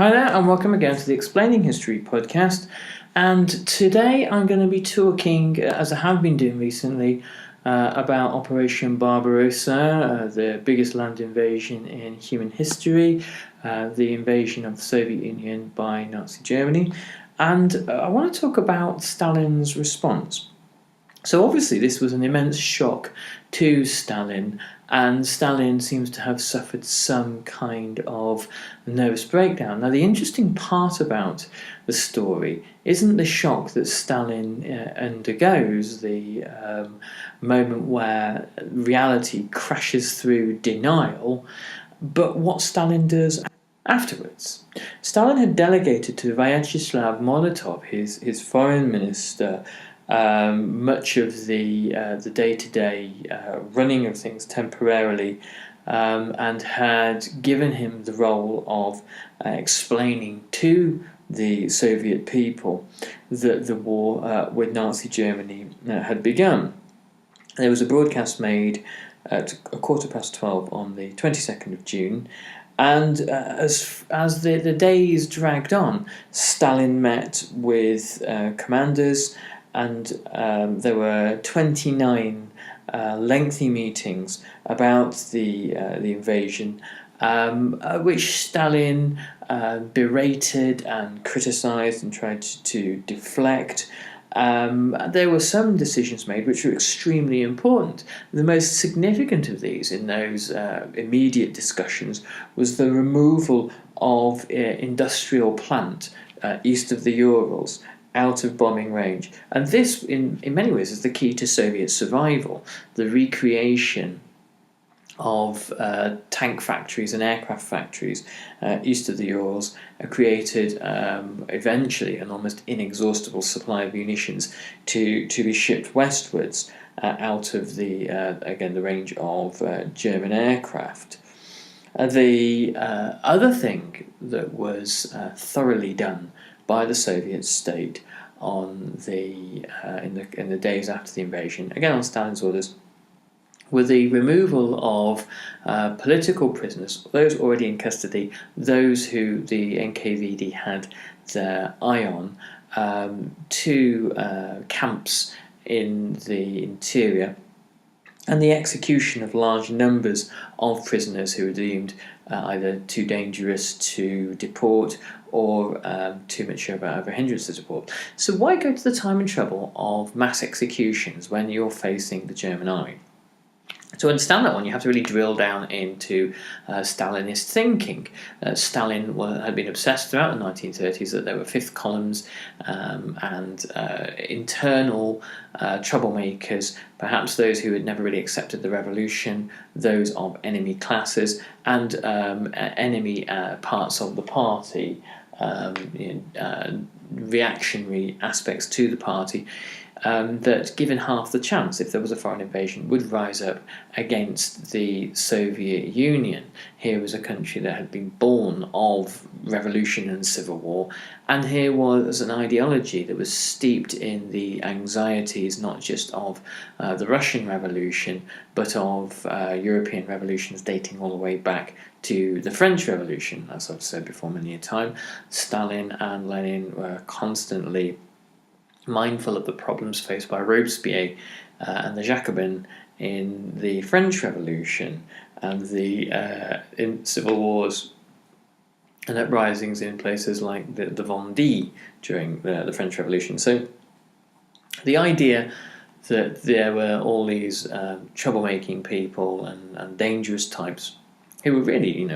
Hi there, and welcome again to the Explaining History podcast. And today I'm going to be talking, as I have been doing recently, about Operation Barbarossa, the biggest land invasion in human history, the invasion of the Soviet Union by Nazi Germany. And I want to talk about Stalin's response. So obviously this was an immense shock to Stalin, and Stalin seems to have suffered some kind of nervous breakdown. Now the interesting part about the story isn't the shock that Stalin undergoes, the moment where reality crashes through denial, but what Stalin does afterwards. Stalin had delegated to Vyacheslav Molotov, his foreign minister, much of the day-to-day running of things temporarily, and had given him the role of explaining to the Soviet people that the war with Nazi Germany had begun. There was a broadcast made at 12:15 on the 22nd of June, and as the days dragged on, Stalin met with commanders, and there were 29 lengthy meetings about the invasion, which Stalin berated and criticised and tried to deflect. There were some decisions made which were extremely important. The most significant of these in those immediate discussions was the removal of industrial plant east of the Urals, out of bombing range. And this, in many ways, is the key to Soviet survival. The recreation of tank factories and aircraft factories east of the Urals created eventually an almost inexhaustible supply of munitions to be shipped westwards out of the range of German aircraft. The other thing that was thoroughly done by the Soviet state on in the days after the invasion, again on Stalin's orders, were the removal of political prisoners, those already in custody, those who the NKVD had their eye on, to camps in the interior, and the execution of large numbers of prisoners who were deemed either too dangerous to deport or too much of a hindrance to deport. So why go to the time and trouble of mass executions when you're facing the German army? To understand that one, you have to really drill down into Stalinist thinking. Stalin had been obsessed throughout the 1930s that there were fifth columns and internal troublemakers, perhaps those who had never really accepted the revolution, those of enemy classes, and enemy parts of the party, reactionary aspects to the party, that given half the chance, if there was a foreign invasion, would rise up against the Soviet Union. Here was a country that had been born of revolution and civil war, and here was an ideology that was steeped in the anxieties not just of the Russian Revolution, but of European revolutions dating all the way back to the French Revolution. As I've said before many a time, Stalin and Lenin were constantly mindful of the problems faced by Robespierre and the Jacobins in the French Revolution and the in civil wars and uprisings in places like the Vendée during the French Revolution. So the idea that there were all these troublemaking people and dangerous types who were really,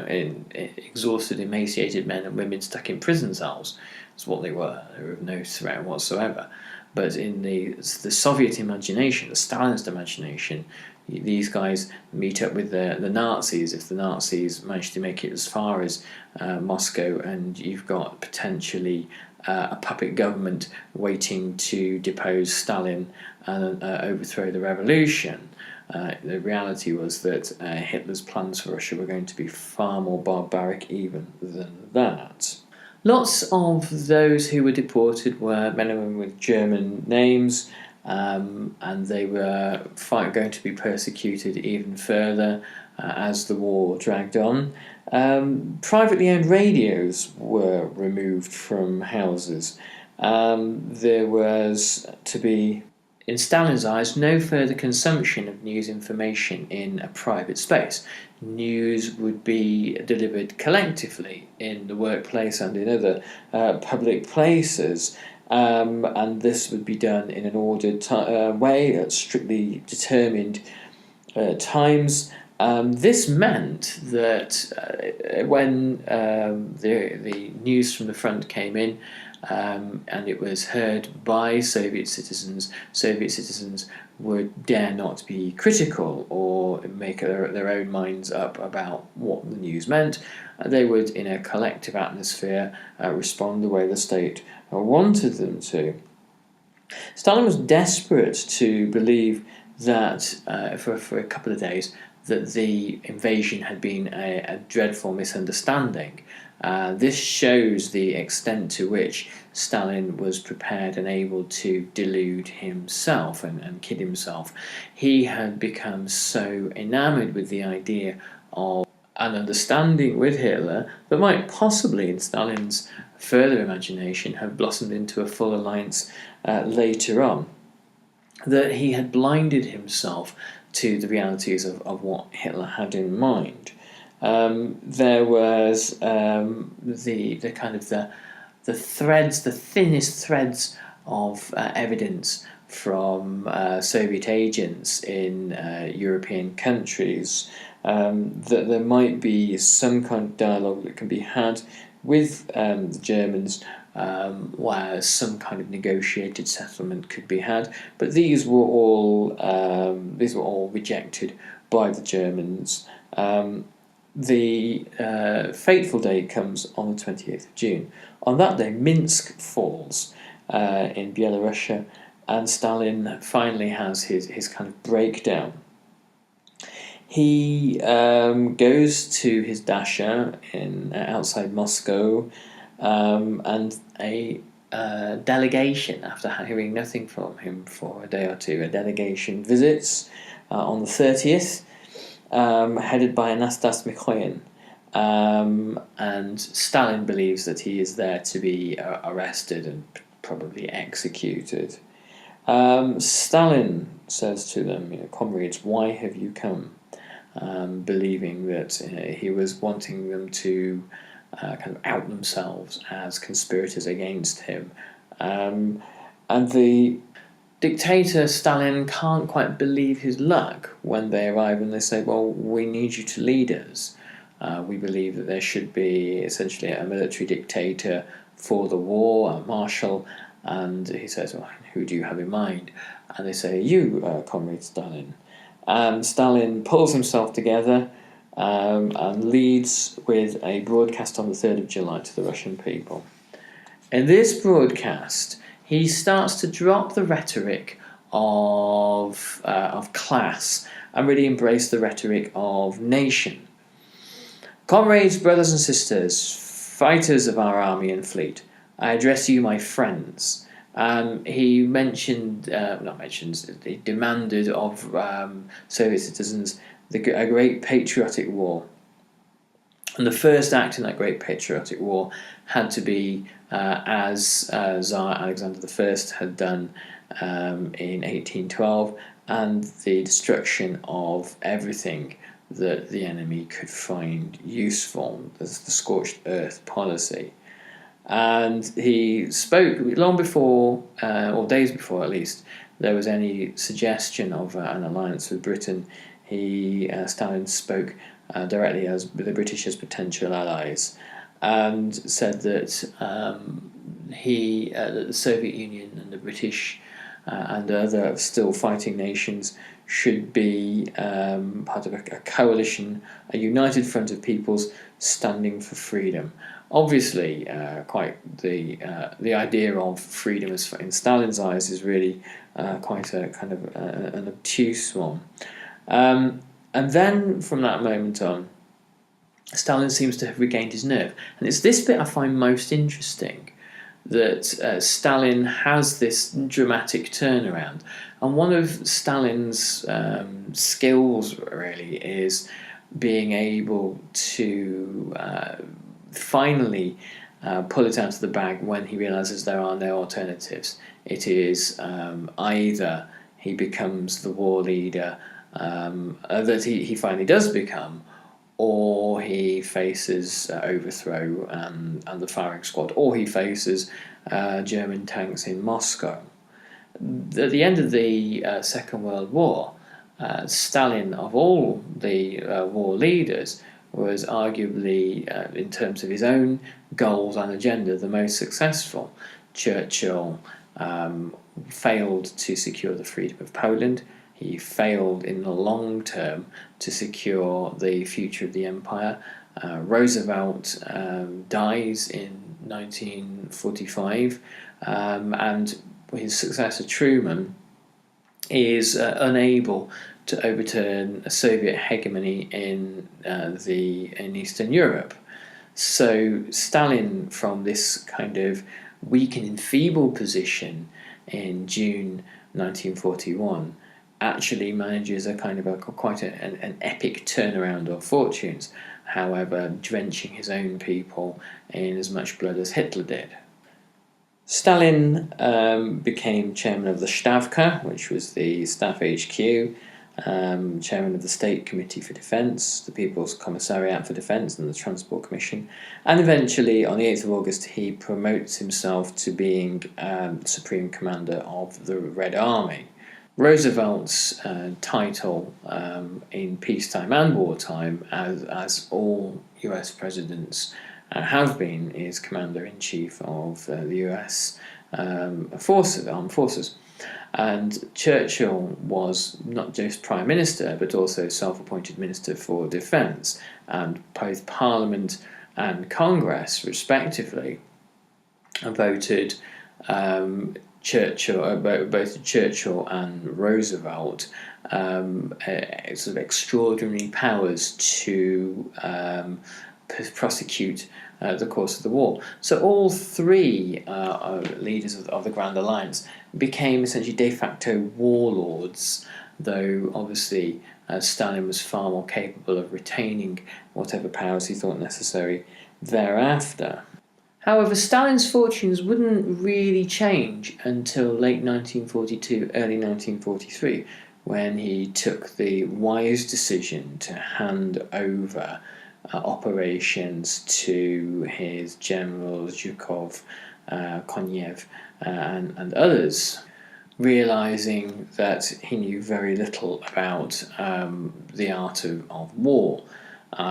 exhausted, emaciated men and women stuck in prison cells. That's what they were. They were of no threat whatsoever. But in the Soviet imagination, the Stalinist imagination, these guys meet up with the Nazis. If the Nazis manage to make it as far as Moscow, and you've got potentially a puppet government waiting to depose Stalin and overthrow the revolution. The reality was that Hitler's plans for Russia were going to be far more barbaric even than that. Lots of those who were deported were men and women with German names, and they were going to be persecuted even further as the war dragged on. Privately owned radios were removed from houses. There was to be, in Stalin's eyes, no further consumption of news information in a private space. News would be delivered collectively in the workplace and in other public places. And this would be done in an ordered way at strictly determined times. This meant that when the news from the front came in, and it was heard by Soviet citizens would dare not be critical or make their own minds up about what the news meant. They would, in a collective atmosphere, respond the way the state wanted them to. Stalin was desperate to believe that, for a couple of days, that the invasion had been a dreadful misunderstanding. This shows the extent to which Stalin was prepared and able to delude himself and kid himself. He had become so enamoured with the idea of an understanding with Hitler that might possibly, in Stalin's further imagination, have blossomed into a full alliance later on, that he had blinded himself to the realities of what Hitler had in mind. There was the kind of the threads, the thinnest threads of evidence from Soviet agents in European countries, that there might be some kind of dialogue that can be had with the Germans, where some kind of negotiated settlement could be had, but these were all rejected by the Germans. The fateful day comes on the 28th of June. On that day, Minsk falls in Belarus, and Stalin finally has his kind of breakdown. He goes to his dacha outside Moscow, and a delegation, after hearing nothing from him for a day or two, a delegation visits on the 30th, headed by Anastas Mikhoyan. And Stalin believes that he is there to be arrested and probably executed. Stalin says to them, comrades, why have you come? Believing that he was wanting them to kind of out themselves as conspirators against him. And the dictator Stalin can't quite believe his luck when they arrive and they say, well, we need you to lead us. We believe that there should be essentially a military dictator for the war, a marshal. And he says, well, who do you have in mind? And they say, you, comrade Stalin. And Stalin pulls himself together and leads with a broadcast on the 3rd of July to the Russian people. In this broadcast, he starts to drop the rhetoric of class and really embrace the rhetoric of nation. Comrades, brothers and sisters, fighters of our army and fleet, I address you, my friends. He he demanded of Soviet citizens a Great Patriotic War. And the first act in that Great Patriotic War had to be, as Tsar Alexander I had done in 1812, and the destruction of everything that the enemy could find useful. That's the scorched earth policy. And he spoke long before, or days before at least, there was any suggestion of an alliance with Britain. Stalin spoke directly as the British as potential allies, and said that the Soviet Union and the British and other still fighting nations should be part of a coalition, a united front of peoples standing for freedom. Obviously, quite the idea of freedom in Stalin's eyes is really quite a kind of an obtuse one. And then from that moment on, Stalin seems to have regained his nerve. And it's this bit I find most interesting, that Stalin has this dramatic turnaround. And one of Stalin's skills really is being able to finally pull it out of the bag when he realizes there are no alternatives. It is either he becomes the war leader that he finally does become, or he faces overthrow and the firing squad, or he faces German tanks in Moscow. At the end of the Second World War, Stalin, of all the war leaders, was arguably, in terms of his own goals and agenda, the most successful. Churchill failed to secure the freedom of Poland. He failed in the long term to secure the future of the empire. Roosevelt dies in 1945, and his successor Truman is unable to overturn a Soviet hegemony in Eastern Europe. So Stalin, from this kind of weak and enfeebled position in June 1941, actually manages a kind of quite an epic turnaround of fortunes, however drenching his own people in as much blood as Hitler did. Stalin became chairman of the Stavka, which was the Staff HQ, chairman of the State Committee for Defence, the People's Commissariat for Defence, and the Transport Commission, and eventually on the 8th of August he promotes himself to being Supreme Commander of the Red Army. Roosevelt's title in peacetime and wartime, as all US presidents have been, is Commander-in-Chief of the US armed forces. And Churchill was not just Prime Minister, but also self-appointed Minister for Defence, and both Parliament and Congress, respectively, voted both Churchill and Roosevelt sort of extraordinary powers to prosecute the course of the war. So all three leaders of the Grand Alliance became essentially de facto warlords, though obviously Stalin was far more capable of retaining whatever powers he thought necessary thereafter. However, Stalin's fortunes wouldn't really change until late 1942, early 1943, when he took the wise decision to hand over operations to his generals Zhukov, Konev, and others, realizing that he knew very little about the art of war,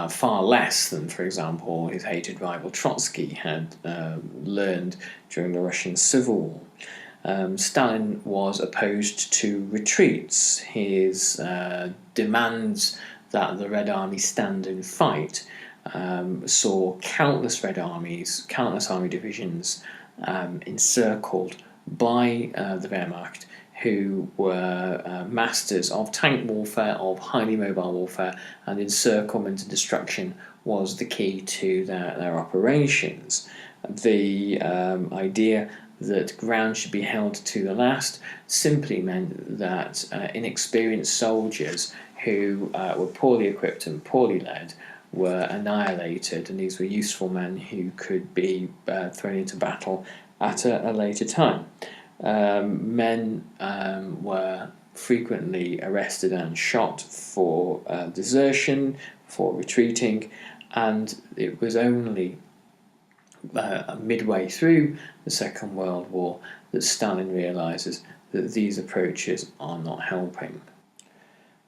far less than, for example, his hated rival Trotsky had learned during the Russian Civil War. Stalin was opposed to retreats. His demands that the Red Army stand and fight saw countless Red Armies, countless army divisions encircled by the Wehrmacht, who were masters of tank warfare, of highly mobile warfare, and encirclement and destruction was the key to their operations. The idea that ground should be held to the last simply meant that inexperienced soldiers who were poorly equipped and poorly led were annihilated, and these were useful men who could be thrown into battle at a later time. Men were frequently arrested and shot for desertion, for retreating, and it was only midway through the Second World War that Stalin realizes that these approaches are not helping.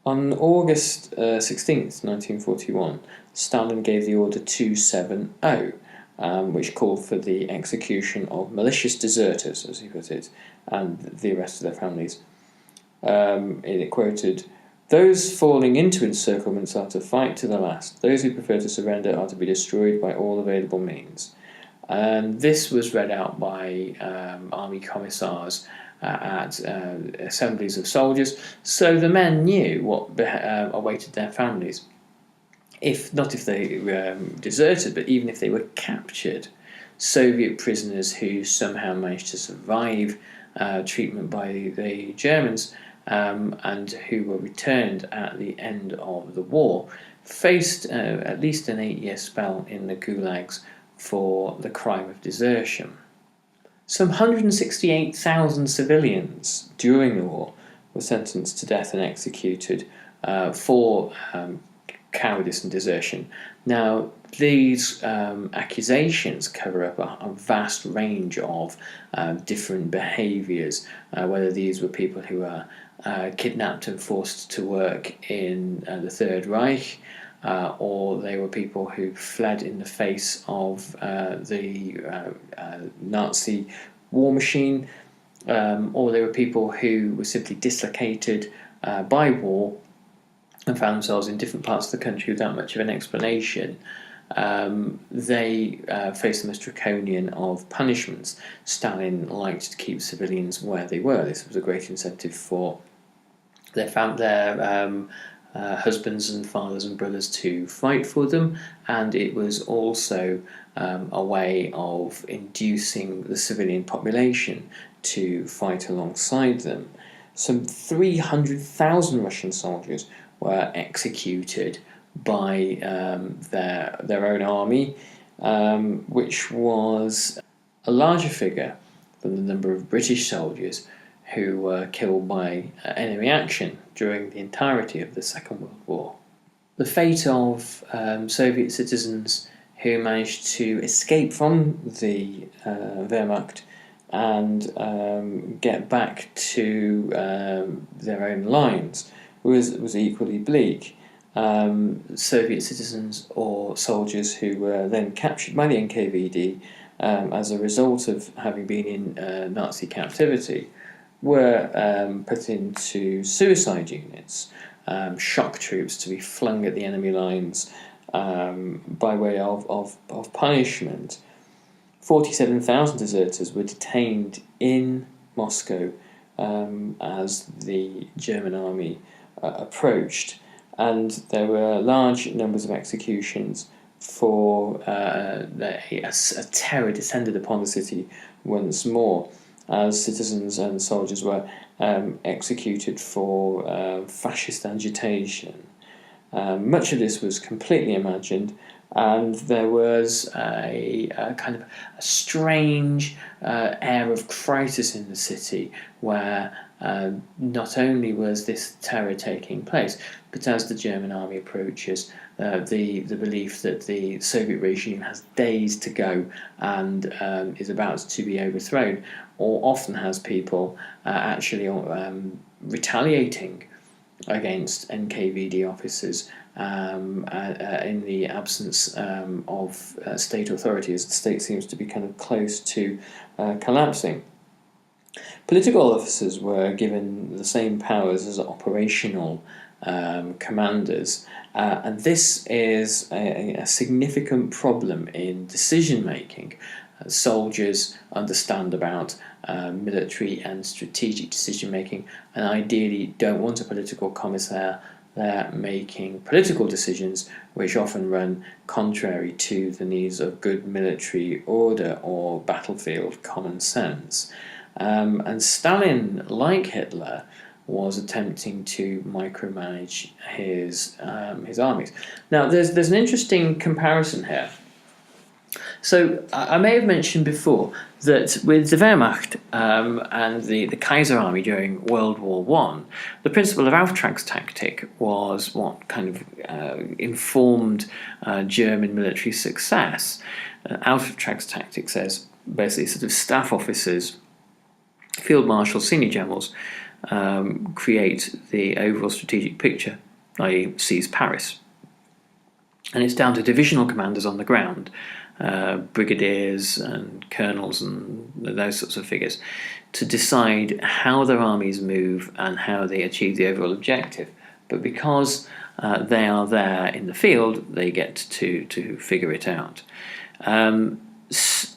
On August 16th, 1941, Stalin gave the order 270, which called for the execution of malicious deserters, as he put it, and the arrest of their families. It quoted, "Those falling into encirclements are to fight to the last. Those who prefer to surrender are to be destroyed by all available means." And this was read out by army commissars at assemblies of soldiers, so the men knew what awaited their families. If they deserted, but even if they were captured, Soviet prisoners who somehow managed to survive treatment by the Germans and who were returned at the end of the war, faced at least an 8-year spell in the gulags for the crime of desertion. Some 168,000 civilians during the war were sentenced to death and executed for cowardice and desertion. Now, these accusations cover up a vast range of different behaviours, whether these were people who were kidnapped and forced to work in the Third Reich, or they were people who fled in the face of the Nazi war machine, or they were people who were simply dislocated by war and found themselves in different parts of the country without much of an explanation. They faced the most draconian of punishments. Stalin liked to keep civilians where they were. This was a great incentive for their husbands and fathers and brothers to fight for them, and it was also a way of inducing the civilian population to fight alongside them. Some 300,000 Russian soldiers were executed by their own army, which was a larger figure than the number of British soldiers who were killed by enemy action during the entirety of the Second World War. The fate of Soviet citizens who managed to escape from the Wehrmacht and get back to their own lines was equally bleak. Soviet citizens or soldiers who were then captured by the NKVD as a result of having been in Nazi captivity were put into suicide units, shock troops to be flung at the enemy lines by way of punishment. 47,000 deserters were detained in Moscow as the German army approached, and there were large numbers of executions for a terror descended upon the city once more, as citizens and soldiers were executed for fascist agitation. Much of this was completely imagined, and there was a kind of a strange air of crisis in the city where not only was this terror taking place, but as the German army approaches, the belief that the Soviet regime has days to go and is about to be overthrown, or often has people actually retaliating against NKVD officers in the absence of state authority, as the state seems to be kind of close to collapsing. Political officers were given the same powers as operational commanders, and this is a significant problem in decision making. Soldiers understand about military and strategic decision making, and ideally don't want a political commissar there making political decisions which often run contrary to the needs of good military order or battlefield common sense. And Stalin, like Hitler, was attempting to micromanage his armies. Now, there's an interesting comparison here. So I may have mentioned before that with the Wehrmacht and the Kaiser army during World War I, the principle of Auftragstactic was what kind of informed German military success. Auftragstactic says basically sort of staff officers, field marshals, senior generals create the overall strategic picture, i.e. seize Paris. And it's down to divisional commanders on the ground, brigadiers and colonels and those sorts of figures, to decide how their armies move and how they achieve the overall objective. But because they are there in the field, they get to figure it out.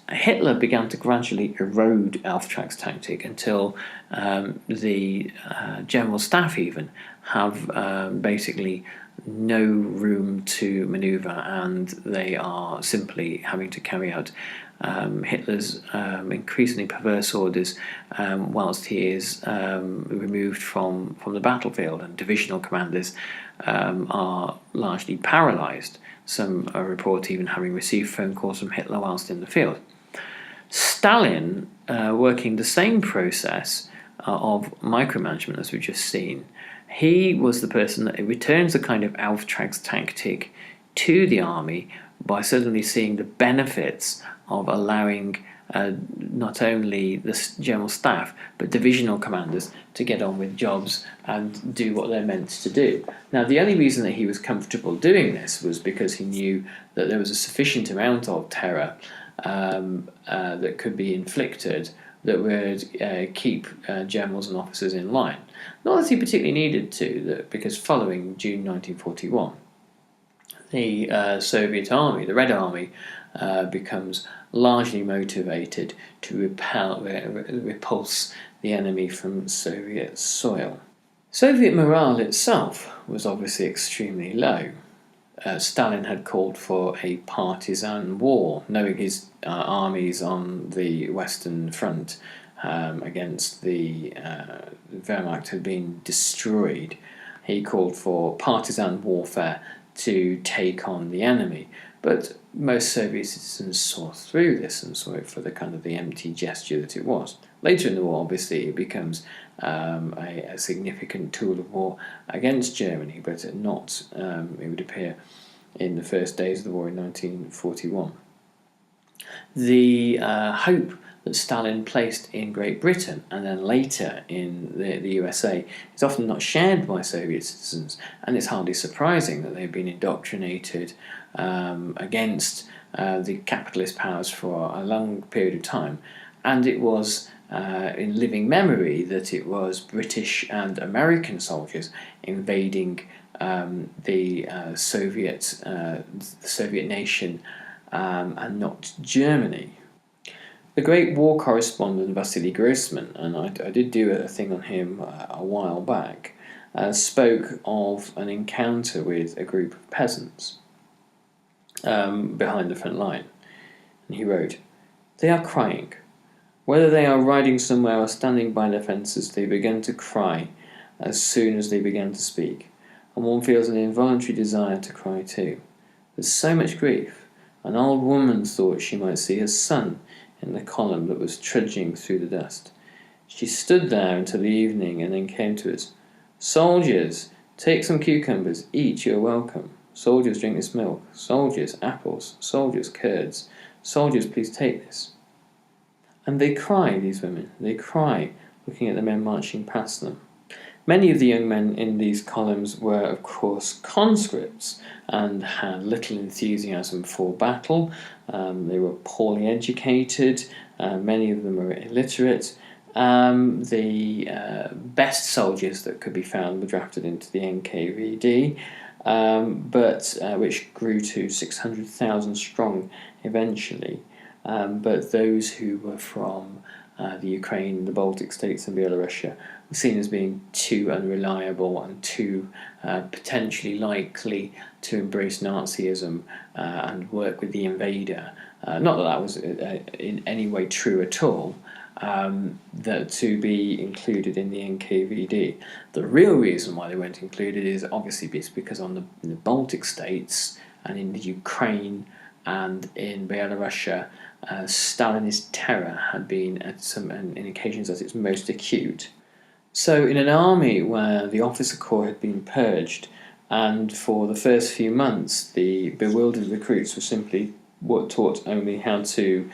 Hitler began to gradually erode Auftragstactic until the general staff even have basically no room to manoeuvre, and they are simply having to carry out Hitler's increasingly perverse orders whilst he is removed from the battlefield, and divisional commanders are largely paralysed. Some report even having received phone calls from Hitler whilst in the field. Stalin, working the same process of micromanagement as we've just seen, he was the person that returns a kind of Auftrags tactic to the army by suddenly seeing the benefits of allowing not only the general staff but divisional commanders to get on with jobs and do what they're meant to do. Now, the only reason that he was comfortable doing this was because he knew that there was a sufficient amount of terror that could be inflicted that would keep generals and officers in line. Not that he particularly needed to, because following June 1941, the Soviet army, the Red Army, becomes largely motivated to repulse the enemy from Soviet soil. Soviet morale itself was obviously extremely low. Stalin had called for a partisan war, knowing his armies on the Western Front against the Wehrmacht had been destroyed. He called for partisan warfare to take on the enemy. But most Soviet citizens saw through this and saw it for the kind of the empty gesture that it was. Later in the war, obviously, it becomes a significant tool of war against Germany, but not, it would appear, in the first days of the war in 1941. The hope that Stalin placed in Great Britain and then later in the USA is often not shared by Soviet citizens, and it's hardly surprising that they've been indoctrinated against the capitalist powers for a long period of time, and it was in living memory that it was British and American soldiers invading the Soviet nation and not Germany. The great war correspondent Vasily Grossman, and I did do a thing on him a while back, spoke of an encounter with a group of peasants behind the front line. And he wrote, "They are crying. Whether they are riding somewhere or standing by their fences, they began to cry as soon as they began to speak, and one feels an involuntary desire to cry too. There's so much grief. An old woman thought she might see her son in the column that was trudging through the dust. She stood there until the evening and then came to us. 'Soldiers, take some cucumbers, eat, you're welcome. Soldiers, drink this milk. Soldiers, apples. Soldiers, curds. Soldiers, please take this.' And they cry, these women, they cry, looking at the men marching past them. Many of the young men in these columns were, of course, conscripts and had little enthusiasm for battle. They were poorly educated. Many of them were illiterate. The best soldiers that could be found were drafted into the NKVD, which grew to 600,000 strong eventually. But those who were from the Ukraine, the Baltic states and Belarusia were seen as being too unreliable and too potentially likely to embrace Nazism and work with the invader. Not that that was in any way true at all, that to be included in the NKVD. The real reason why they weren't included is obviously because in the Baltic states and in the Ukraine and in Belarusia, Stalinist terror had been in occasions at its most acute. So in an army where the officer corps had been purged, and for the first few months the bewildered recruits were simply taught only how to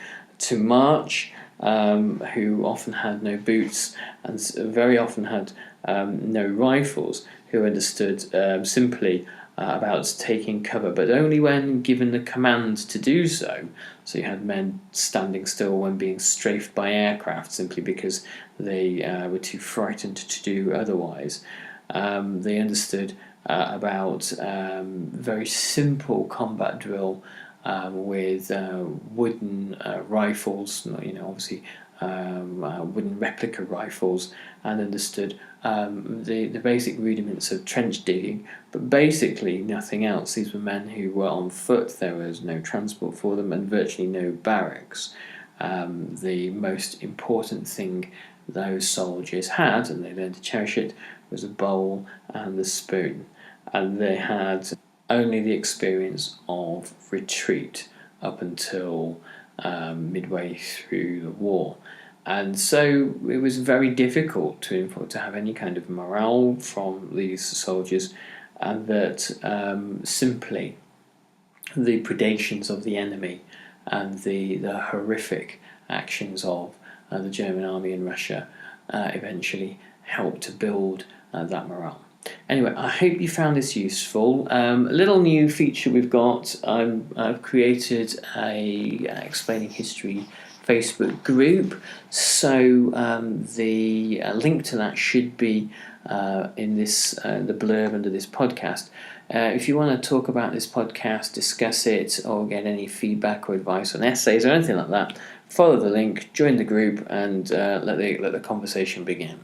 march, who often had no boots and very often had no rifles, who understood simply about taking cover, but only when given the command to do so. So you had men standing still when being strafed by aircraft simply because they were too frightened to do otherwise. They understood about very simple combat drill with wooden rifles, obviously wooden replica rifles, and understood the basic rudiments of trench digging, but basically nothing else. These were men who were on foot. There was no transport for them and virtually no barracks. The most important thing those soldiers had, and they learned to cherish it, was a bowl and a spoon. And they had only the experience of retreat up until midway through the war. And so it was very difficult to have any kind of morale from these soldiers, and that simply the predations of the enemy and the horrific actions of the German army in Russia eventually helped to build that morale. Anyway, I hope you found this useful. A little new feature we've got, I've created a Explaining History Facebook group, so the link to that should be in this the blurb under this podcast. If you want to talk about this podcast, discuss it, or get any feedback or advice on essays or anything like that, follow the link, join the group, and let the conversation begin.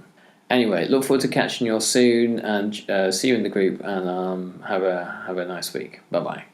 Anyway, look forward to catching you all soon, and see you in the group, and have a nice week. Bye bye.